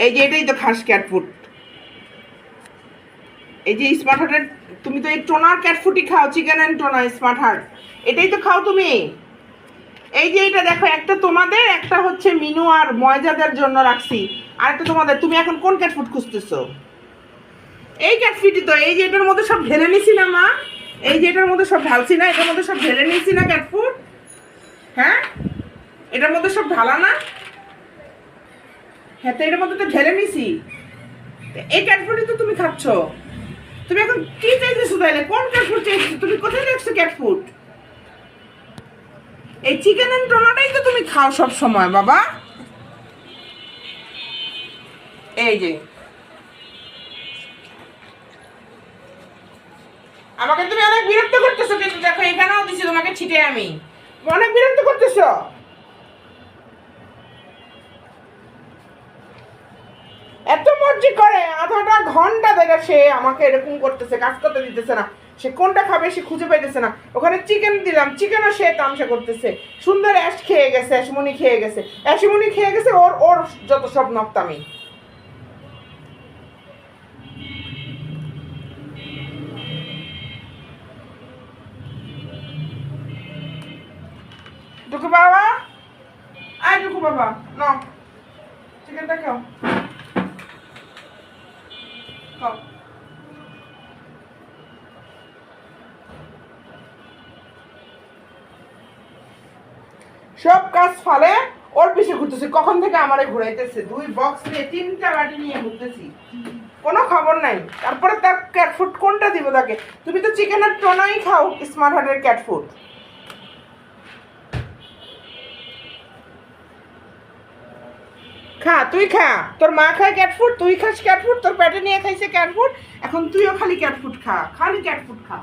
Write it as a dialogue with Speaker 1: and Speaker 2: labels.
Speaker 1: এই যে এটাই তো খাস ক্যাট ফুড। এই যে স্মার্ট হার্টের, তুমি তো এই টোনার ক্যাট ফুডই খাও, chicken and tuna smart heart, এটাই তো খাও তুমি। এই যে এটা দেখো, একটা তোমাদের, একটা হচ্ছে মিনু আর ময়জাদের জন্য রাখছি, আর একটা তোমাদের। তুমি এখন কোন ক্যাট ফুড খুঁজতেছো? এই ক্যাট ফুডই তো। এই যে এটার মধ্যে সব ঢেলে নিছি না মা, এই যে এটার মধ্যে সব ঢালছি না, এটার মধ্যে সব ঢেলে নিছি না ক্যাট ফুড। হ্যাঁ, এটার মধ্যে সব ঢালা না? হ্যাঁ, তো এটার মধ্যে তো ঢেলে নিছি। এই ক্যাট ফুডই তো তুমি খাচ্ছ। তুমি এখন কি চাইতেছো তাইলে? কোন ক্যাট ফুড চাইছো তুমি? কোথায় দেখছো ক্যাট ফুড? এই চিকেন এন্ড টোনাটাই তো তুমি খাও সব সময় বাবা। এই যে আমাকে তুমি অনেক বিরক্ত করতেছো, কিন্তু দেখো এখানেও দিছি তোমাকে ছিটে আমি। অনেক বিরক্ত করতেছো। এত মর্জি করে, আধাটা ঘন্টা ধরে সে আমাকে এরকম করতেছে, কাজ করতে দিতেছে না। সে কোনটা খাবে সে খুঁজে পাইতেছে না। ওখানে চিকেন দিলাম, চিকেনও সে তামসা করতেছে। সুন্দর অ্যাশ খেয়ে গেছে, অ্যাশমনি খেয়ে গেছে, অ্যাশমনি খেয়ে গেছে। ওর ওর যত সব নক্তামি। টুকু বাবা, আয় টুকু বাবা, নাও চিকেনটা খাও। খাও। সব কাজ ফালে ওর পিছে ঘুরতেছি, কখন থেকে আমারে ঘুরাইতেছে। 2 বক্স নিয়ে 3টা বাটি নিয়ে ঘুরতেছি, কোনো খবর নাই। তারপরে তার ক্যাট ফুড কোনটা দিব তাকে? তুমি তো চিকেন আর টোনাই খাও স্মার্ট হার্টের ক্যাট ফুড। খা, তুই খা। তোর মা খায় ক্যাট ফুড, তুই খাস ক্যাট ফুড, তোর পেটে নিয়ে খাইছে ক্যাট ফুড, এখন তুইও খালি ক্যাট ফুড খা, খালি ক্যাট ফুড খা।